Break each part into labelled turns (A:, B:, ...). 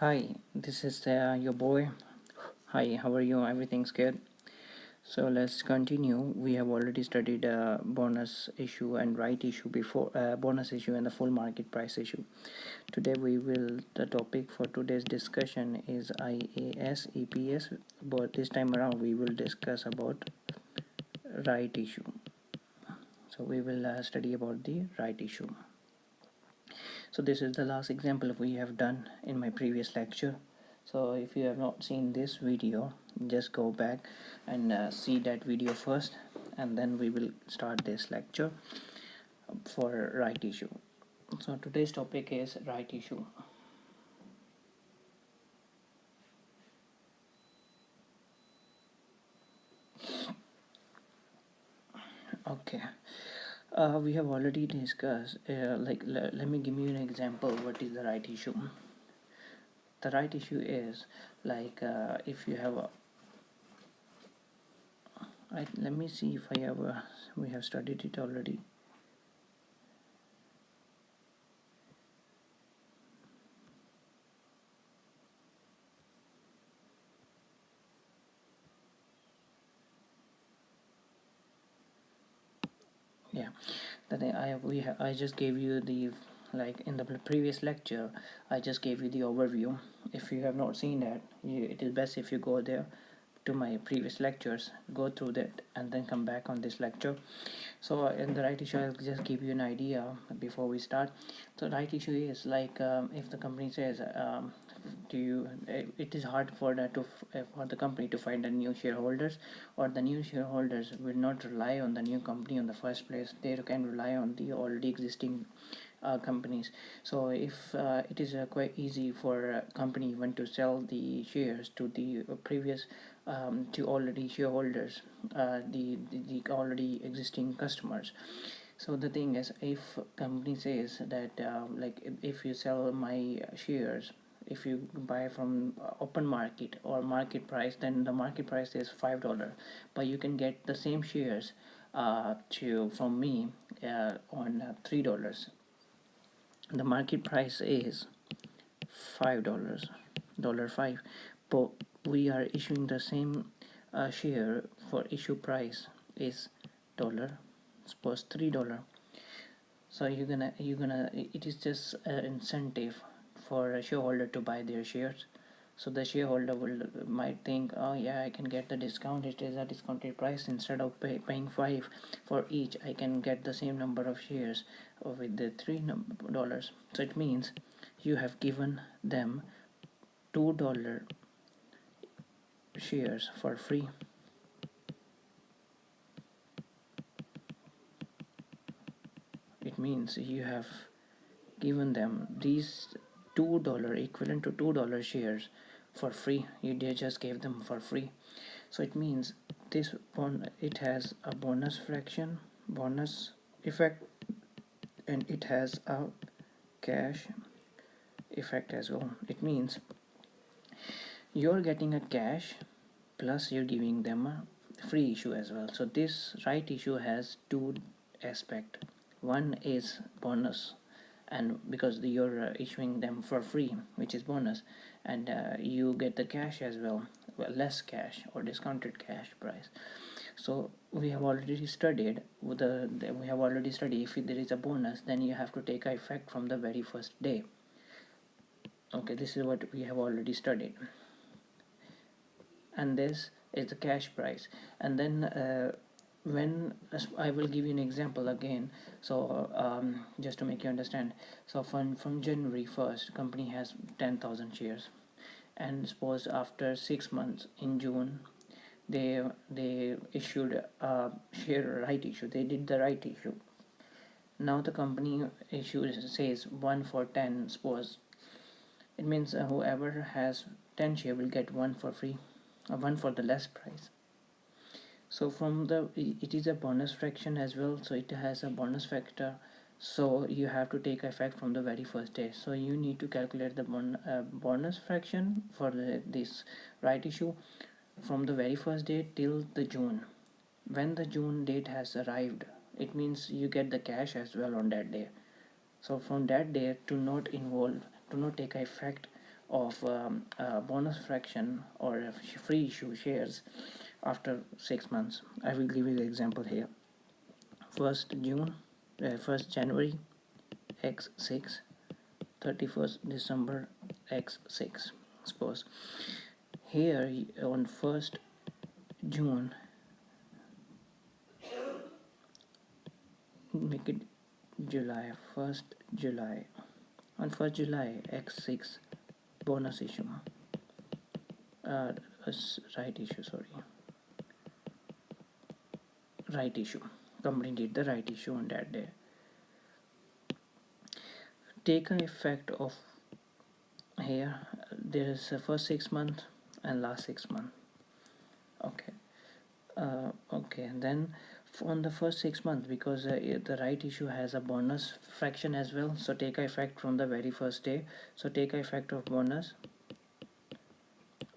A: Hi, this is your boy. Hi, how are you? Everything's good. So let's continue. We have already studied bonus issue and right issue before, bonus issue and the full market price issue. Today the topic for today's discussion is IAS EPS, but this time around we will discuss about right issue. So we will study about the right issue. So this is the last example we have done in my previous lecture. So if you have not seen this video, just go back and see that video first, and then we will start this lecture for right issue. So today's topic is right issue. Okay, we have already discussed let me give you an example. What is the right issue? The right issue is if you have a let me see if I have we have studied it already. Yeah, that I just gave you the, like in the previous lecture I just gave you the overview. If you have not seen that, it is best if you go there to my previous lectures, go through that, and then come back on this lecture. So in the right issue, I'll just give you an idea before we start. So right issue is if the company says, it is hard for for the company to find a new shareholders, or the new shareholders will not rely on the new company in the first place. They can rely on the already existing companies. So if it is quite easy for a company even to sell the shares to the previous to already shareholders, the already existing customers. So the thing is, if company says that if you sell my shares, if you buy from open market or market price, then the market price is $5, but you can get the same shares to from me on $3. The market price is $5, $5, but we are issuing the same share. For issue price is dollar, suppose $3. So it is just an incentive for a shareholder to buy their shares. So the shareholder might think, oh yeah, I can get the discount. It is a discounted price. Instead of paying $5 for each, I can get the same number of shares with the $3. So it means you have given them $2 shares for free. It means you have given them these $2 equivalent to $2 shares for free. You just gave them for free. So it means this one, it has a bonus fraction, bonus effect, and it has a cash effect as well. It means you're getting a cash plus you're giving them a free issue as well. So this right issue has two aspects. One is bonus, and because you're issuing them for free, which is bonus, and you get the cash as well, less cash or discounted cash price. So we have already studied if there is a bonus, then you have to take effect from the very first day. Okay, this is what we have already studied, and this is the cash price. And then when I will give you an example again. So just to make you understand, so from January 1st, company has 10,000 shares, and suppose after 6 months in June, they issued a share right issue. They did the right issue. Now the company issue says 1 for 10. Suppose it means whoever has 10 share will get one for free, one for the less price. So from it is a bonus fraction as well, so it has a bonus factor. So you have to take effect from the very first day. So you need to calculate the bonus fraction for this right issue from the very first day till the June. When the June date has arrived, it means you get the cash as well on that day. So from that day, to not take effect of bonus fraction or free issue shares after 6 months. I will give you the example here. 1st January x6, 31st December x6. Suppose here on 1st June, make it July, 1st July. On 1st July x6 bonus issue, right issue, right issue. Company did the right issue on that day. Take an effect of here. There is the first 6 months and last 6 months. Okay. Okay. Then on the first 6 months, because the right issue has a bonus fraction as well, so take a effect from the very first day. So take a effect of bonus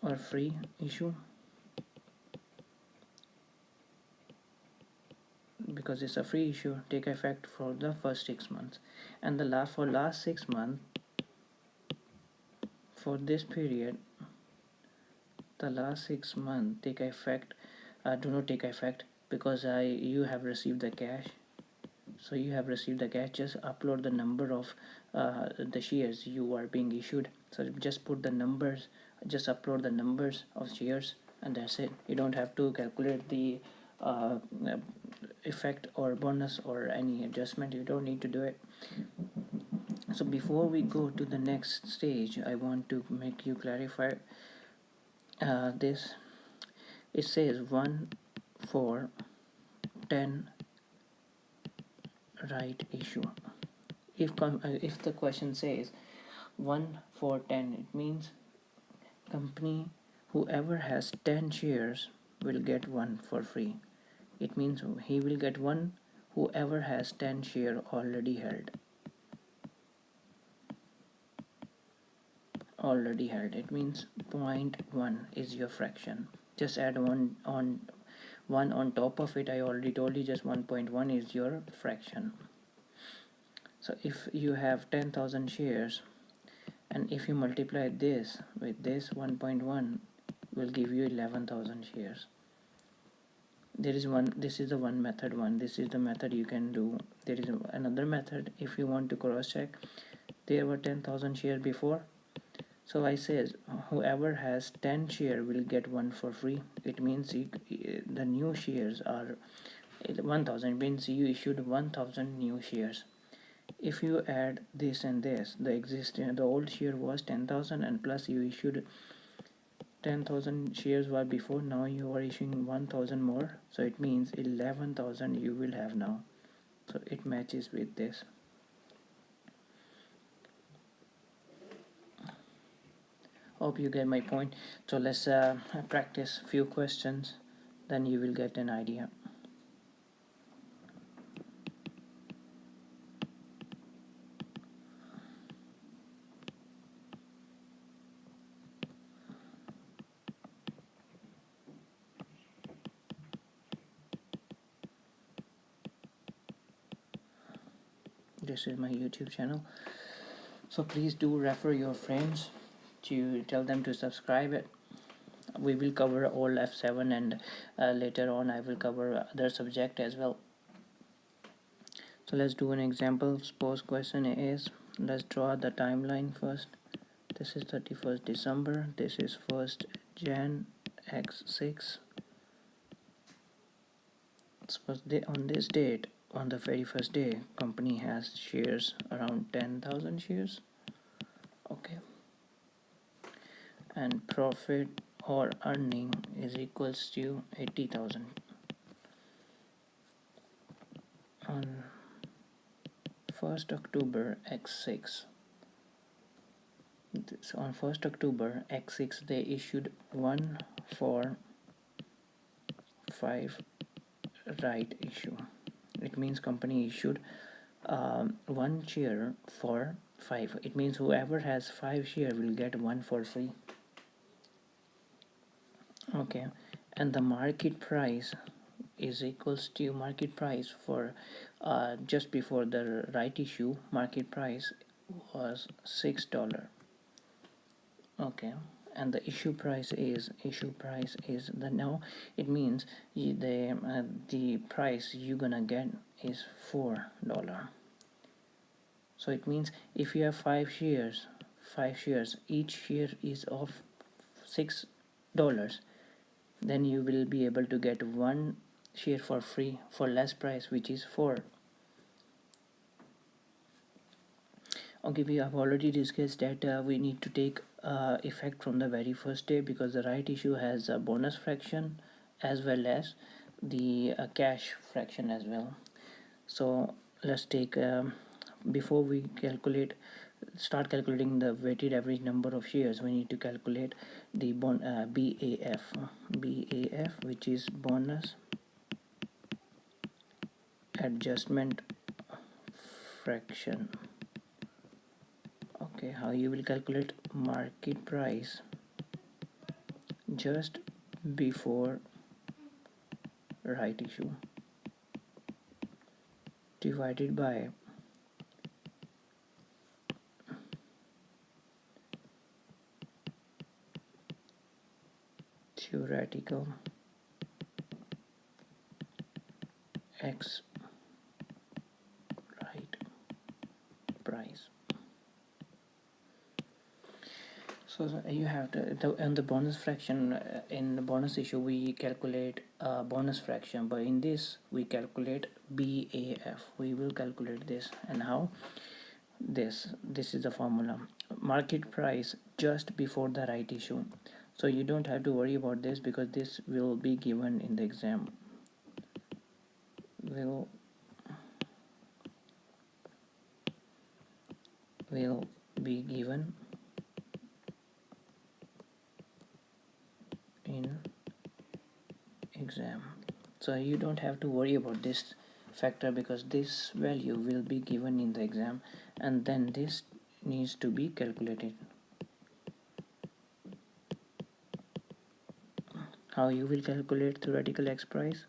A: or free issue, because it's a free issue. Take effect for the first 6 months, and the last 6 months, for this period, the last 6 months take effect. Do not take effect, because you have received the cash. So you have received the cash. Just upload the number of the shares you are being issued. So just put the numbers. Just upload the numbers of shares, and that's it. You don't have to calculate the effect or bonus or any adjustment. You don't need to do it. So before we go to the next stage, I want to make you clarify this. It says 1 for 10 right issue. If the question says 1 for 10, it means company, whoever has 10 shares will get 1 for free. It means he will get 1 whoever has 10 share already held. It means 0.1 is your fraction. Just add one on top of it. I already told you, just 1.1 is your fraction. So if you have 10,000 shares, and if you multiply this with this, 1.1 will give you 11,000 shares. This is the one method. This is the method you can do. There is another method. If you want to cross check, there were 10,000 shares before, so I says whoever has 10 share will get 1 for free. It means the new shares are 1,000. It means you issued 1,000 new shares. If you add this and this, the old share was 10,000, and plus you issued 10,000 shares were before. Now you are issuing 1,000 more, so it means 11,000 you will have now. So it matches with this. Hope you get my point. So let's practice few questions, then you will get an idea. This is my YouTube channel, so please do refer your friends to tell them to subscribe it. We will cover all F7, and later on I will cover other subject as well. So let's do an example. Suppose question is, let's draw the timeline first. This is 31st December, this is 1st Jan x6. Suppose on this date, on the very first day, company has shares around 10,000 shares. Okay, and profit or earning is equals to 80,000. On 1st October x6, so on 1st October x6 they issued 1 for 5 right issue. It means company issued 1 share for 5. It means whoever has 5 share will get 1 for free. Okay, and the market price is equals to market price for just before the right issue. Market price was $6. Okay, and the issue price is the now it means the price you gonna get is $4. So it means if you have five shares, each share is of $6, then you will be able to get one share for free for less price, which is 4. Okay, we have already discussed that we need to take effect from the very first day, because the right issue has a bonus fraction as well as the cash fraction as well. So let's take before we start calculating the weighted average number of shares, we need to calculate the BAF, which is bonus adjustment fraction. Okay, how you will calculate market price just before right issue divided by theoretical X right price. So you have and the bonus fraction, in the bonus issue we calculate bonus fraction, but in this we calculate BAF. We will calculate this, and how this is the formula: market price just before the right issue. So you don't have to worry about this, because this will be given in the exam. Will be given in exam. So you don't have to worry about this factor, because this value will be given in the exam, and then this needs to be calculated. How you will calculate theoretical X price?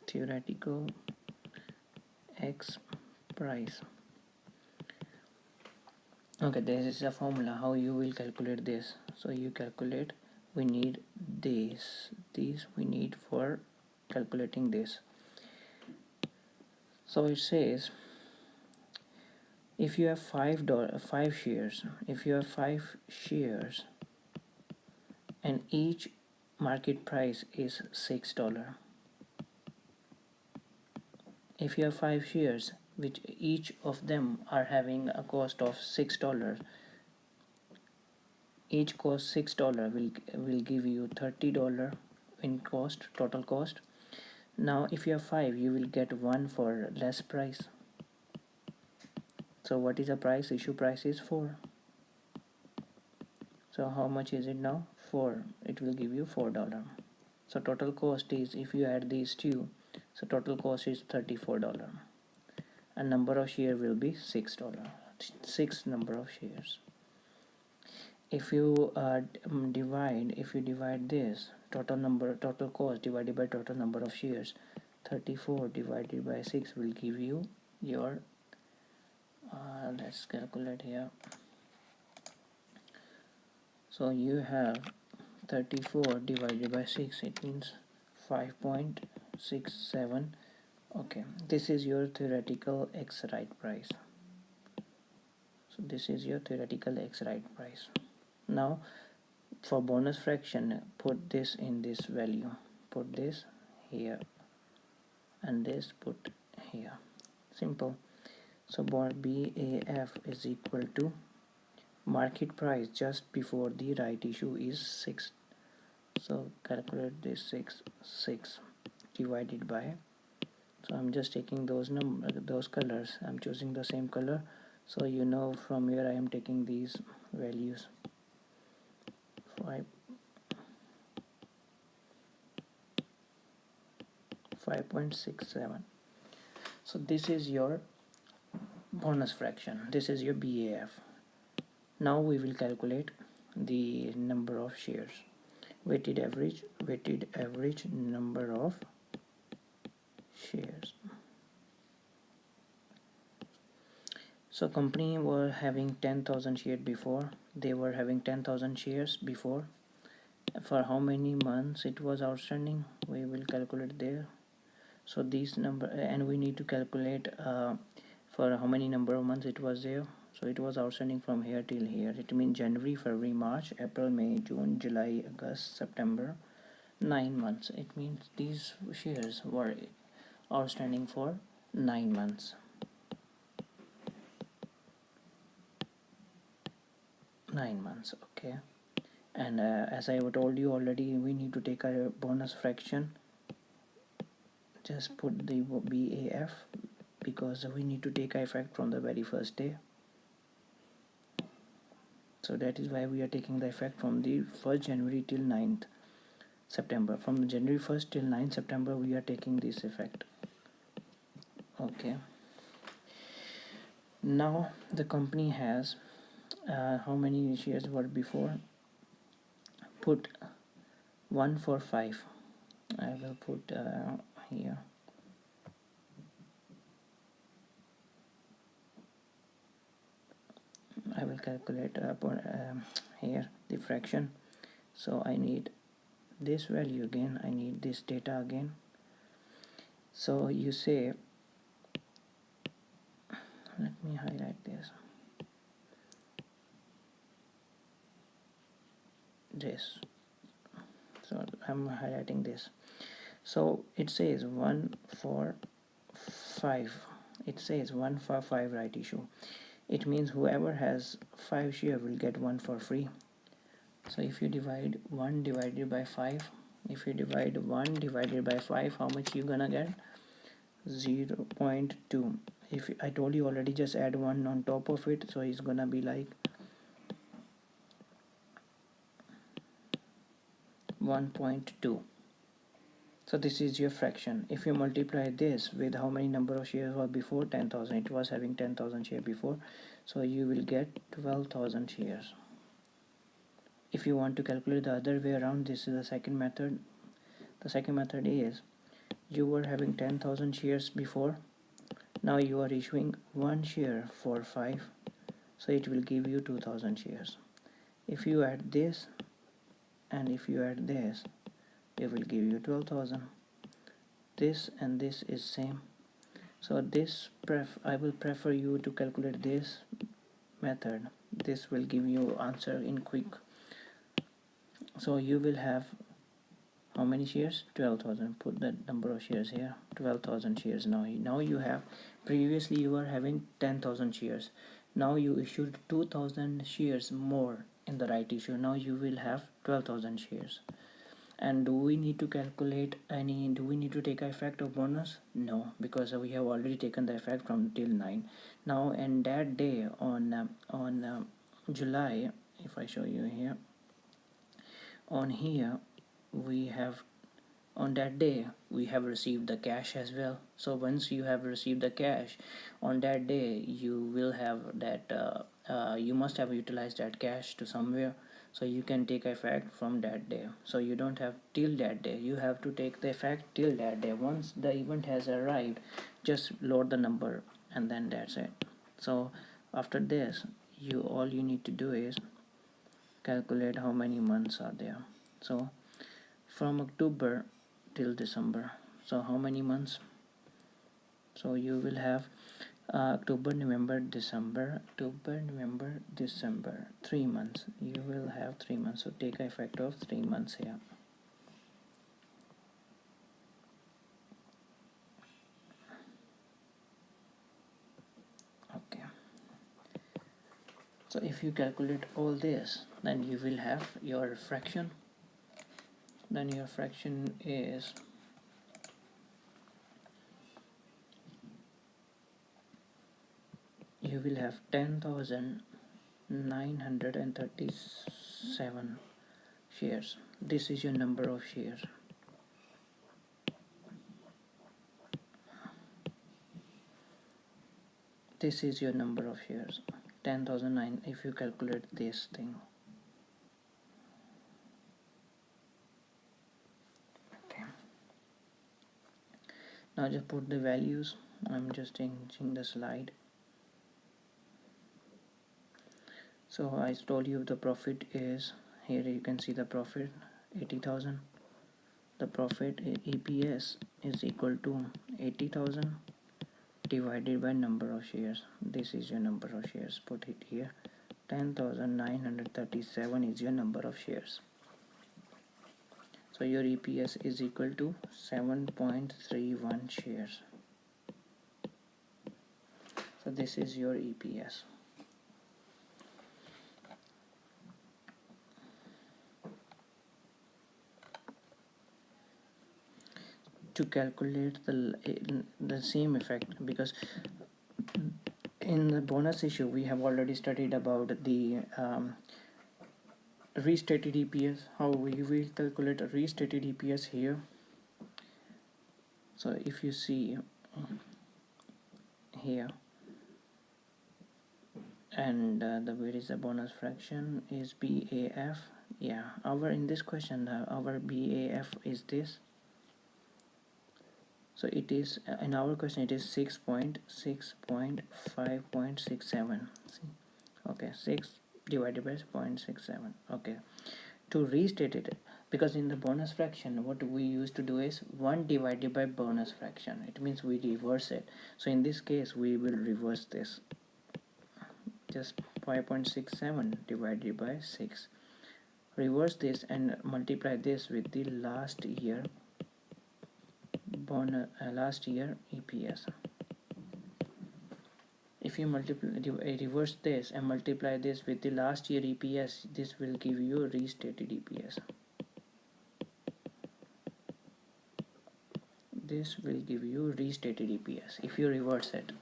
A: Theoretical X price. Okay, this is a formula how you will calculate this. So you calculate, we need these we need for calculating this. So it says, if you have five shares, and each market price is $6, if you have 5 shares which each of them are having a cost of $6, each cost $6 will give you $30 in total cost. Now if you have 5, you will get one for less price. So what is the price? Issue price is 4. So how much is it now? 4. It will give you $4. So total cost is, if you add these two, so total cost is $34, and number of share will be $6. 6 number of shares. If you divide this total cost divided by total number of shares, 34 divided by 6 will give you your let's calculate here. So you have 34 divided by 6, it means 5.67. Okay, this is your theoretical X right price. So this is your theoretical X right price. Now for bonus fraction, put this in this value, put this here, and this put here. Simple. So BAF is equal to market price just before the right issue is 6. So calculate this 6 divided by, so I'm just taking those colors, I'm choosing the same color, so you know from here I am taking these values. 5.67. so this is your bonus fraction, this is your BAF. Now we will calculate the number of shares, weighted average number of shares. So company were having 10,000 shares before. They were having 10,000 shares before. For how many months it was outstanding, we will calculate there. So these number, and we need to calculate for how many number of months it was there. So it was outstanding from here till here. It means January, February, March, April, May, June, July, August, September, 9 months. It means these shares were outstanding for 9 months. 9 months, okay. And as I told you already, we need to take a bonus fraction. Just put the BAF because we need to take effect from the very first day. So that is why we are taking the effect from the 1st January till 9th September. From January 1st till 9th September we are taking this effect. Okay. Now the company has how many shares were before? Put 1 for 5. I will put here. I will calculate here the fraction. So I need this value again, I need this data again. So you say, let me highlight this, so I'm highlighting this. So it says 1 for 5, it says 1 for 5 right issue. It means whoever has 5 share will get 1 for free. So if you divide 1 divided by 5, if you divide 1 divided by 5, how much you gonna get? 0.2. If I told you already, just add 1 on top of it, so it's gonna be like 1.2. So this is your fraction. If you multiply this with how many number of shares were before, 10,000, it was having 10,000 shares before, so you will get 12,000 shares. If you want to calculate the other way around, this is the second method. The second method is, you were having 10,000 shares before, now you are issuing 1 share for 5, so it will give you 2,000 shares. If you add this and if you add this, it will give you 12,000. This and this is same, so this I will prefer you to calculate this method. This will give you answer in quick. So you will have how many shares? 12,000. Put the number of shares here, 12,000 shares. Now you have, previously you were having 10,000 shares, now you issued 2,000 shares more in the right issue. Now you will have 12,000 shares. And do we need to calculate do we need to take effect of bonus? No, because we have already taken the effect from till 9. Now and that day on July, if I show you here, on here we have, on that day we have received the cash as well. So once you have received the cash on that day, you will have that you must have utilized that cash to somewhere, so you can take effect from that day. So you don't have till that day, you have to take the effect till that day. Once the event has arrived, just load the number and then that's it. So after this, all you need to do is calculate how many months are there. So from October till December, so how many months? So you will have October, November, December, 3 months. You will have 3 months, so take effect of 3 months here. Okay, so if you calculate all this, then you will have your fraction. Then your fraction is you will have 10,937 shares. This is your number of shares. This is your number of shares, 10,009, if you calculate this thing. Okay. Now just put the values. I'm just changing the slide. So I told you the profit is here. You can see the profit 80,000. The profit EPS is equal to 80,000 divided by number of shares. This is your number of shares. Put it here. 10,937 is your number of shares. So your EPS is equal to 7.31 shares. So this is your EPS. To calculate the same effect, because in the bonus issue we have already studied about the restated EPS, how we will calculate a restated EPS here. So if you see here, and where is the bonus fraction is BAF. Yeah, our in this question our BAF is this. So it is in our question it is 6.5.67. Okay, 6 divided by 0.67. Okay, to restate it, because in the bonus fraction what we used to do is 1 divided by bonus fraction, it means we reverse it. So in this case we will reverse this, just 5.67 divided by 6, reverse this and multiply this with the last year last year EPS. If you reverse this and multiply this with the last year EPS, this will give you restated EPS. This will give you restated EPS if you reverse it.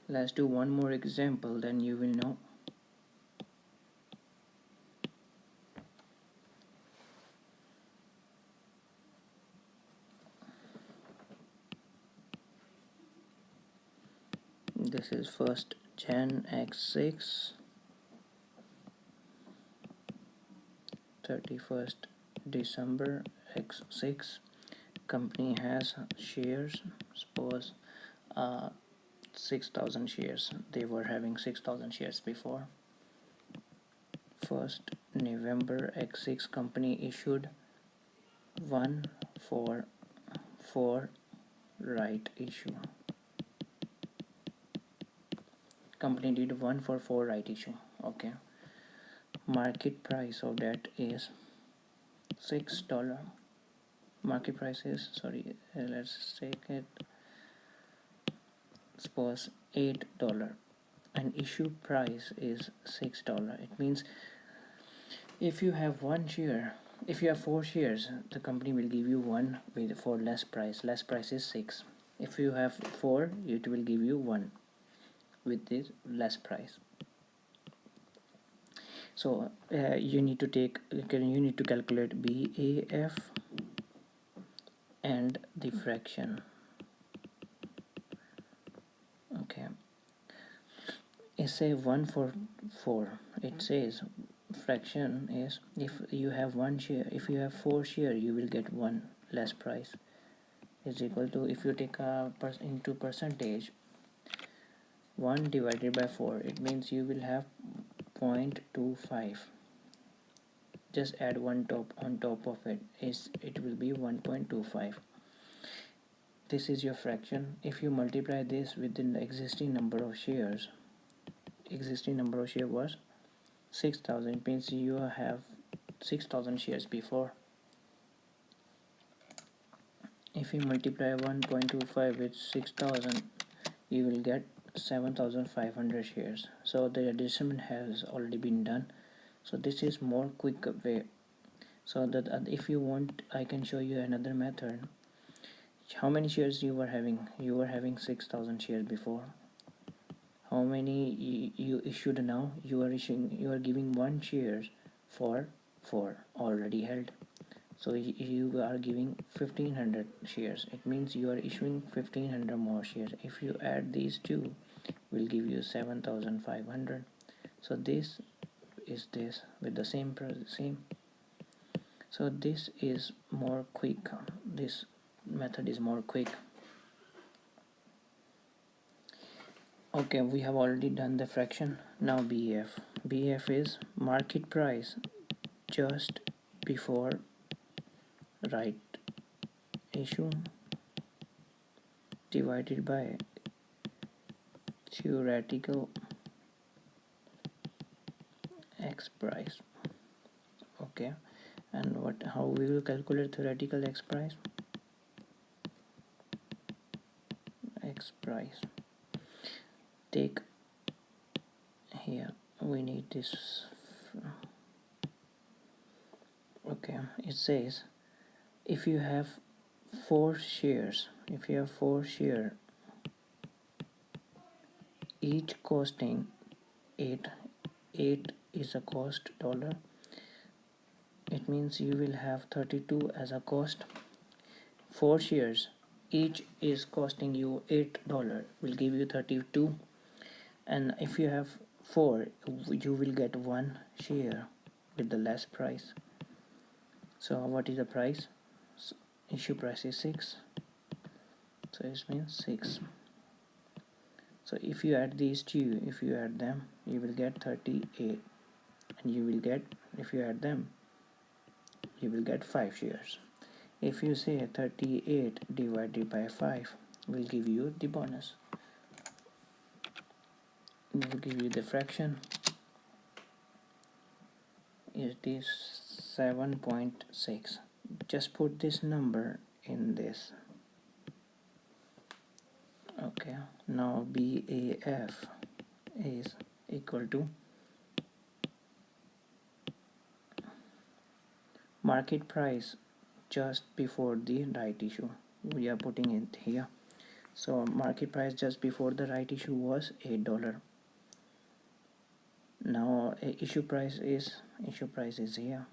A: Let's do one more example, then you will know. This is 1st Jan X6, 31st December X6. Company has shares, suppose 6,000 shares. They were having 6,000 shares before. 1st November X6 company issued 1 for 4 right issue. Company did 1 for 4 right issue. Okay, market price of that is $6. Market price is, sorry, let's take it, suppose $8, and issue price is $6. It means if you have 1 share, if you have 4 shares, the company will give you 1 for less price. Less price is 6. If you have 4, it will give you 1 with this less price. So you need to calculate BAF and the fraction. Okay, it says 1 for 4. It says fraction is if you have 1 share, if you have 4 share, you will get 1 less price is equal to, if you take into percentage, 1 divided by 4, it means you will have 0.25. Just add 1 on top of it, it will be 1.25. This is your fraction. If you multiply this within the existing number of shares, existing number of shares was 6,000. It means you have 6,000 shares before. If you multiply 1.25 with 6,000, you will get 7,500 shares. So the addition has already been done. So this is more quick way. So that if you want, I can show you another method. How many shares you were having? You were having 6,000 shares before. How many you issued now? You are giving 1 shares for 4 already held. So you are giving 1,500 shares. It means you are issuing 1,500 more shares. If you add these two, will give you 7,500. So this is this with the same. So this is more quick. This method is more quick. Okay, we have already done the fraction. Now BF. BF is market price just before right issue divided by theoretical X price. Okay, and how we will calculate theoretical X price? Take here, we need this. Okay, it says if you have 4 shares, each costing 8 is a cost dollar, it means you will have 32 as a cost. 4 shares each is costing you $8, will give you 32, and if you have 4, you will get 1 share with the less price. So what is the price? So issue price is 6, so it means 6. So if you add these two, if you add them, you will get 38, and you will get, if you add them, you will get 5 shares. If you say 38 divided by 5 will give you the bonus, it will give you the fraction. It is 7.6. just put this number in this. Okay, now BAF is equal to market price just before the right issue. We are putting it here. So market price just before the right issue was $8. Now issue price is here.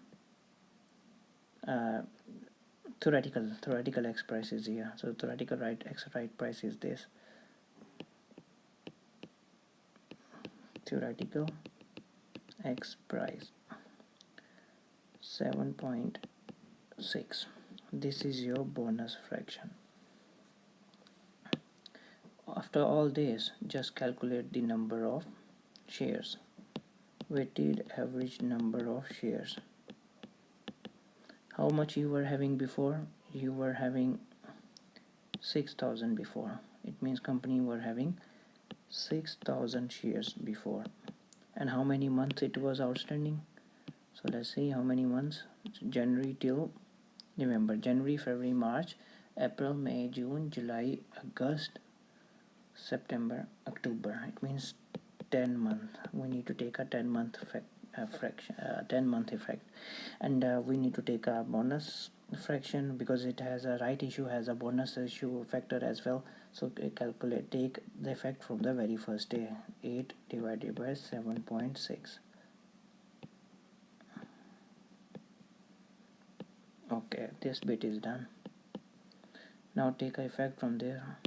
A: Theoretical X price is here. So theoretical X right price is this. Theoretical X price 7.6. This is your bonus fraction. After all this, just calculate the number of shares. Weighted average number of shares. How much you were having before? You were having 6,000 before. It means company were having 6,000 shares before. And how many months it was outstanding? So let's see how many months. January till November. January, February, March, April, May, June, July, August, September, October. It means 10 months. We need to take a 10-month effect. 10-month effect, and we need to take a bonus fraction because it has a right issue, has a bonus issue factor as well. So take the effect from the very first day. 8 divided by 7.6. Okay, this bit is done. Now take a effect from there.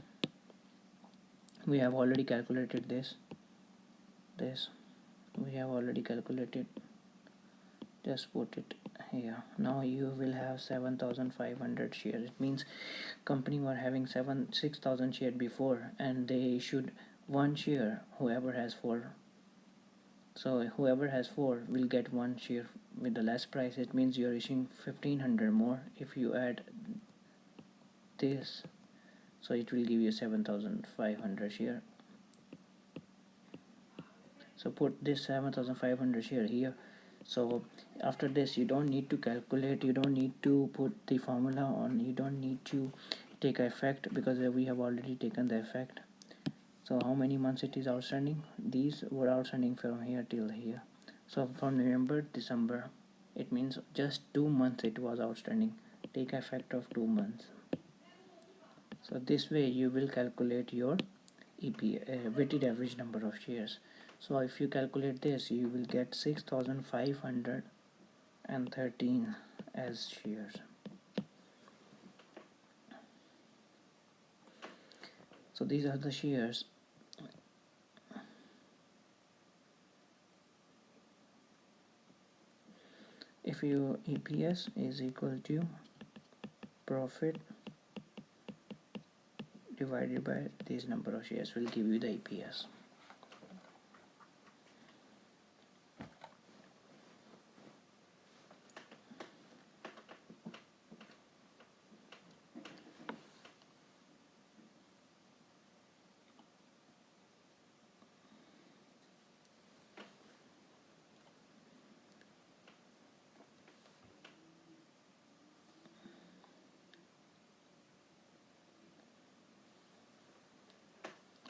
A: We have already calculated this we have already calculated. Just put it here. Now you will have 7,500 shares. It means company were having 6,000 shares before, and they issued 1 share whoever has 4. So whoever has 4 will get 1 share with the less price. It means you are issuing 1,500 more. If you add this, so it will give you 7,500 share. So put this 7,500 share here. So after this, you don't need to calculate, you don't need to put the formula on, you don't need to take effect because we have already taken the effect. So how many months it is outstanding? These were outstanding from here till here. So from November, December, it means just 2 months it was outstanding. Take effect of 2 months. So this way you will calculate your weighted average number of shares. So if you calculate this, you will get 6,513 as shares. So these are the shares. If your EPS is equal to profit divided by this number of shares will give you the EPS.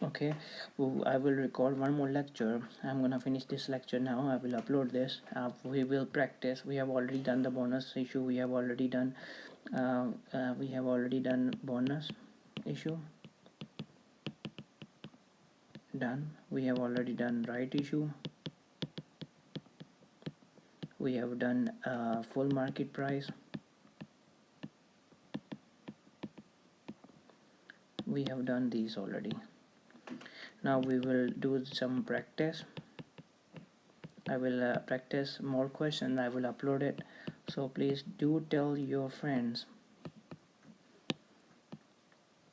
A: Okay, I will record one more lecture. I'm gonna finish this lecture now. I will upload this. We will practice. We have already done the bonus issue. We have already done bonus issue. Done. We have already done right issue. We have done full market price. We have done these already. Now we will do some practice. I will practice more questions. I will upload it, so please do tell your friends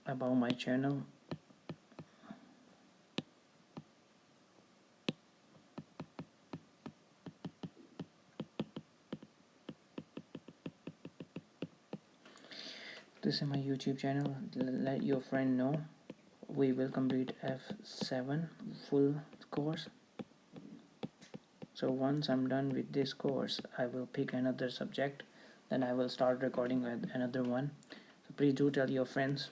A: about my channel. This is my YouTube channel. Let your friend know. We will complete F7 full course. So once I'm done with this course, I will pick another subject, then I will start recording with another one. So please do tell your friends.